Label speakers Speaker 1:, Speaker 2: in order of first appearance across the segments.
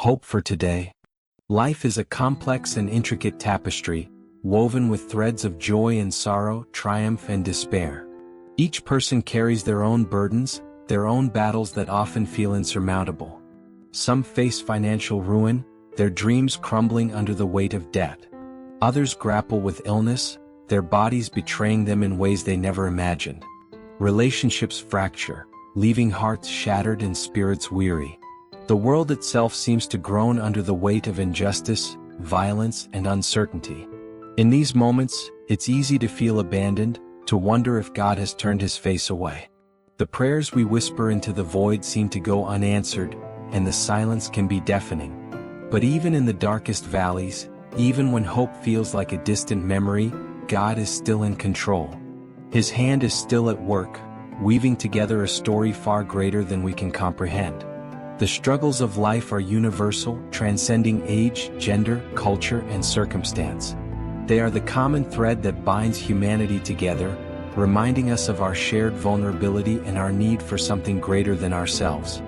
Speaker 1: Hope for today. Life is a complex and intricate tapestry, woven with threads of joy and sorrow, triumph and despair. Each person carries their own burdens, their own battles that often feel insurmountable. Some face financial ruin, their dreams crumbling under the weight of debt. Others grapple with illness, their bodies betraying them in ways they never imagined. Relationships fracture, leaving hearts shattered and spirits weary. The world itself seems to groan under the weight of injustice, violence, and uncertainty. In these moments, it's easy to feel abandoned, to wonder if God has turned his face away. The prayers we whisper into the void seem to go unanswered, and the silence can be deafening. But even in the darkest valleys, even when hope feels like a distant memory, God is still in control. His hand is still at work, weaving together a story far greater than we can comprehend. The struggles of life are universal, transcending age, gender, culture, and circumstance. They are the common thread that binds humanity together, reminding us of our shared vulnerability and our need for something greater than ourselves.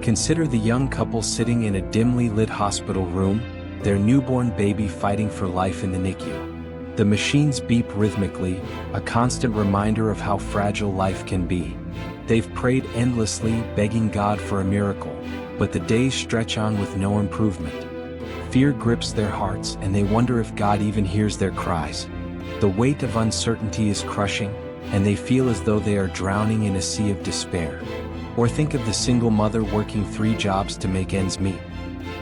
Speaker 1: Consider the young couple sitting in a dimly lit hospital room, their newborn baby fighting for life in the NICU. The machines beep rhythmically, a constant reminder of how fragile life can be. They've prayed endlessly, begging God for a miracle, but the days stretch on with no improvement. Fear grips their hearts, and they wonder if God even hears their cries. The weight of uncertainty is crushing, and they feel as though they are drowning in a sea of despair. Or think of the single mother working 3 jobs to make ends meet.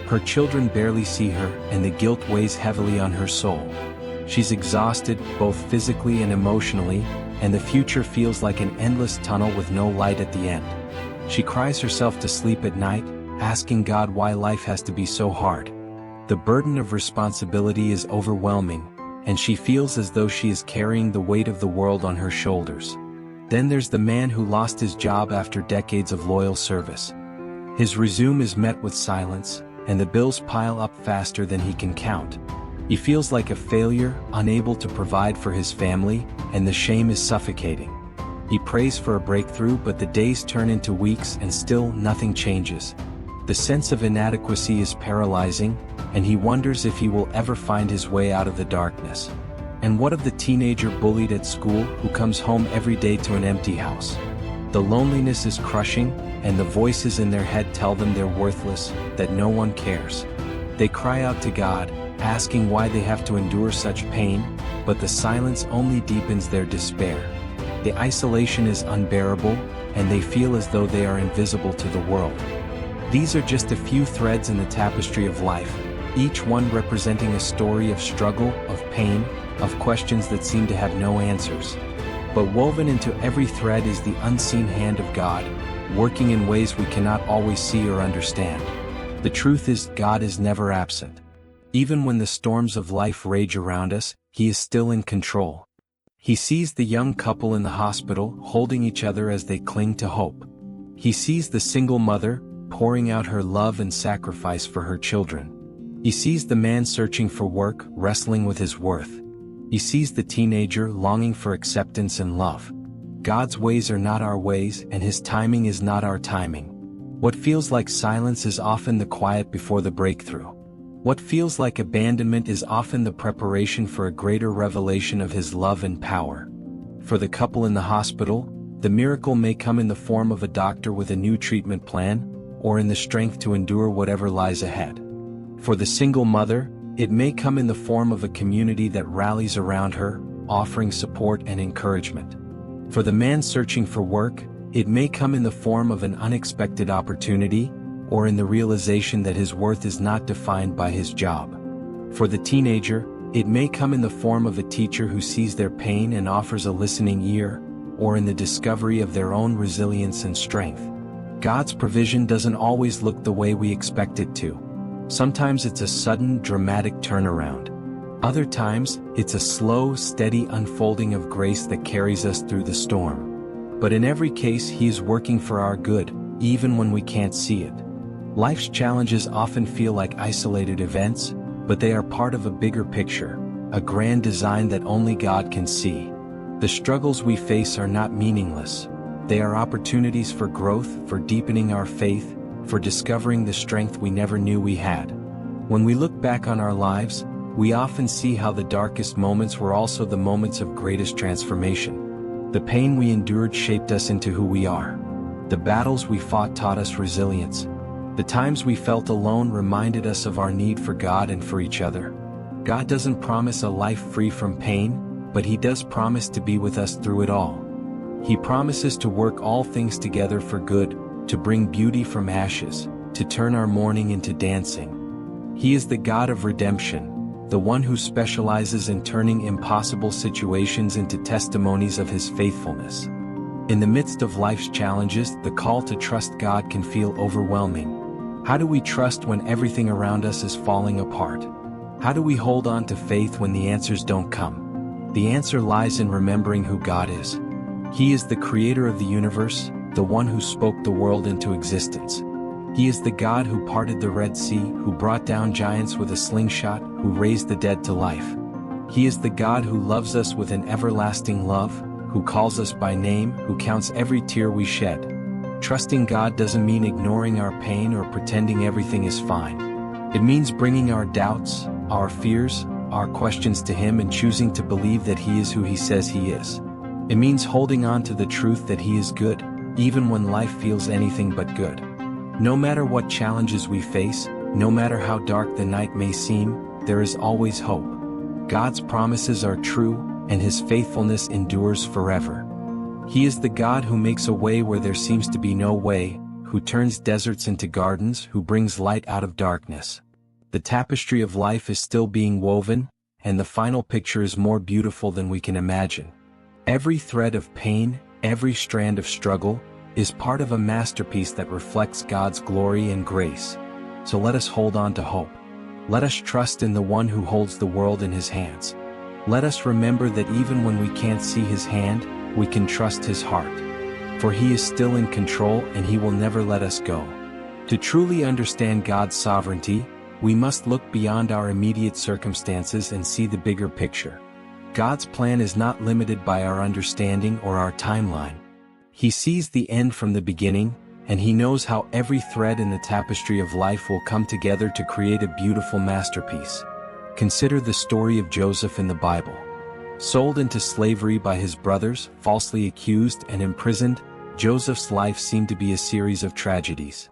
Speaker 1: Her children barely see her, and the guilt weighs heavily on her soul. She's exhausted, both physically and emotionally, and the future feels like an endless tunnel with no light at the end. She cries herself to sleep at night, asking God why life has to be so hard. The burden of responsibility is overwhelming, and she feels as though she is carrying the weight of the world on her shoulders. Then there's the man who lost his job after decades of loyal service. His resume is met with silence, and the bills pile up faster than he can count. He feels like a failure, unable to provide for his family, and the shame is suffocating. He prays for a breakthrough, but the days turn into weeks and still nothing changes. The sense of inadequacy is paralyzing, and he wonders if he will ever find his way out of the darkness. And what of the teenager bullied at school who comes home every day to an empty house? The loneliness is crushing, and the voices in their head tell them they're worthless, that no one cares. They cry out to God, asking why they have to endure such pain, but the silence only deepens their despair. The isolation is unbearable, and they feel as though they are invisible to the world. These are just a few threads in the tapestry of life, each one representing a story of struggle, of pain, of questions that seem to have no answers. But woven into every thread is the unseen hand of God, working in ways we cannot always see or understand. The truth is, God is never absent. Even when the storms of life rage around us, he is still in control. He sees the young couple in the hospital, holding each other as they cling to hope. He sees the single mother, pouring out her love and sacrifice for her children. He sees the man searching for work, wrestling with his worth. He sees the teenager longing for acceptance and love. God's ways are not our ways, and his timing is not our timing. What feels like silence is often the quiet before the breakthrough. What feels like abandonment is often the preparation for a greater revelation of his love and power. For the couple in the hospital, the miracle may come in the form of a doctor with a new treatment plan, or in the strength to endure whatever lies ahead. For the single mother, it may come in the form of a community that rallies around her, offering support and encouragement. For the man searching for work, it may come in the form of an unexpected opportunity, or in the realization that his worth is not defined by his job. For the teenager, it may come in the form of a teacher who sees their pain and offers a listening ear, or in the discovery of their own resilience and strength. God's provision doesn't always look the way we expect it to. Sometimes it's a sudden, dramatic turnaround. Other times, it's a slow, steady unfolding of grace that carries us through the storm. But in every case, he is working for our good, even when we can't see it. Life's challenges often feel like isolated events, but they are part of a bigger picture, a grand design that only God can see. The struggles we face are not meaningless. They are opportunities for growth, for deepening our faith, for discovering the strength we never knew we had. When we look back on our lives, we often see how the darkest moments were also the moments of greatest transformation. The pain we endured shaped us into who we are. The battles we fought taught us resilience. The times we felt alone reminded us of our need for God and for each other. God doesn't promise a life free from pain, but He does promise to be with us through it all. He promises to work all things together for good, to bring beauty from ashes, to turn our mourning into dancing. He is the God of redemption, the one who specializes in turning impossible situations into testimonies of His faithfulness. In the midst of life's challenges, the call to trust God can feel overwhelming. How do we trust when everything around us is falling apart? How do we hold on to faith when the answers don't come? The answer lies in remembering who God is. He is the creator of the universe, the one who spoke the world into existence. He is the God who parted the Red Sea, who brought down giants with a slingshot, who raised the dead to life. He is the God who loves us with an everlasting love, who calls us by name, who counts every tear we shed. Trusting God doesn't mean ignoring our pain or pretending everything is fine. It means bringing our doubts, our fears, our questions to Him and choosing to believe that He is who He says He is. It means holding on to the truth that He is good, even when life feels anything but good. No matter what challenges we face, no matter how dark the night may seem, there is always hope. God's promises are true, and His faithfulness endures forever. He is the God who makes a way where there seems to be no way, who turns deserts into gardens, who brings light out of darkness. The tapestry of life is still being woven, and the final picture is more beautiful than we can imagine. Every thread of pain, every strand of struggle, is part of a masterpiece that reflects God's glory and grace. So let us hold on to hope. Let us trust in the one who holds the world in His hands. Let us remember that even when we can't see His hand, we can trust His heart. For He is still in control and He will never let us go. To truly understand God's sovereignty, we must look beyond our immediate circumstances and see the bigger picture. God's plan is not limited by our understanding or our timeline. He sees the end from the beginning, and He knows how every thread in the tapestry of life will come together to create a beautiful masterpiece. Consider the story of Joseph in the Bible. Sold into slavery by his brothers, falsely accused and imprisoned, Joseph's life seemed to be a series of tragedies.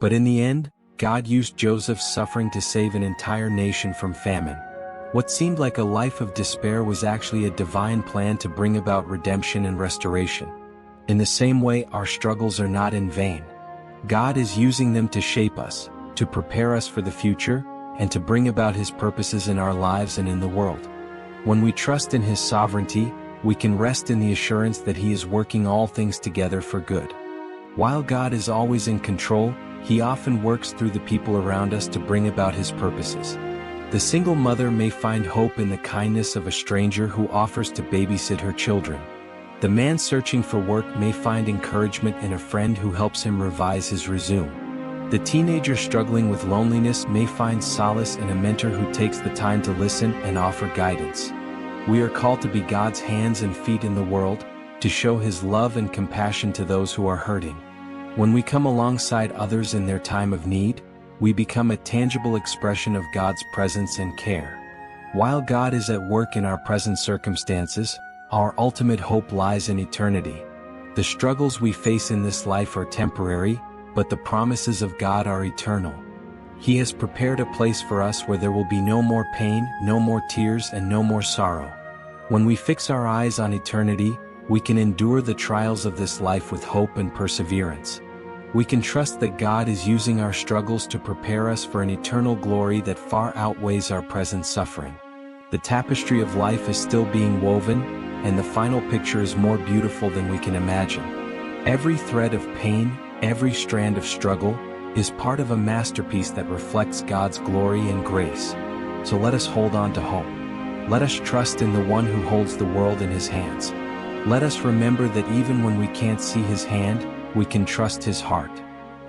Speaker 1: But in the end, God used Joseph's suffering to save an entire nation from famine. What seemed like a life of despair was actually a divine plan to bring about redemption and restoration. In the same way, our struggles are not in vain. God is using them to shape us, to prepare us for the future, and to bring about His purposes in our lives and in the world. When we trust in His sovereignty, we can rest in the assurance that He is working all things together for good. While God is always in control, He often works through the people around us to bring about His purposes. The single mother may find hope in the kindness of a stranger who offers to babysit her children. The man searching for work may find encouragement in a friend who helps him revise his resume. The teenager struggling with loneliness may find solace in a mentor who takes the time to listen and offer guidance. We are called to be God's hands and feet in the world, to show His love and compassion to those who are hurting. When we come alongside others in their time of need, we become a tangible expression of God's presence and care. While God is at work in our present circumstances, our ultimate hope lies in eternity. The struggles we face in this life are temporary, but the promises of God are eternal. He has prepared a place for us where there will be no more pain, no more tears, and no more sorrow. When we fix our eyes on eternity, we can endure the trials of this life with hope and perseverance. We can trust that God is using our struggles to prepare us for an eternal glory that far outweighs our present suffering. The tapestry of life is still being woven, and the final picture is more beautiful than we can imagine. Every thread of pain, every strand of struggle, is part of a masterpiece that reflects God's glory and grace. So let us hold on to hope. Let us trust in the one who holds the world in His hands. Let us remember that even when we can't see His hand, we can trust His heart.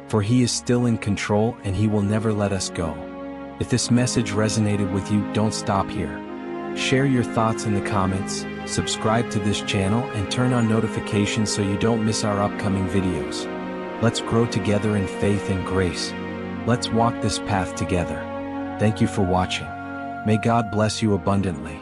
Speaker 1: For He is still in control and He will never let us go. If this message resonated with you, don't stop here. Share your thoughts in the comments, subscribe to this channel and turn on notifications so you don't miss our upcoming videos. Let's grow together in faith and grace. Let's walk this path together. Thank you for watching. May God bless you abundantly.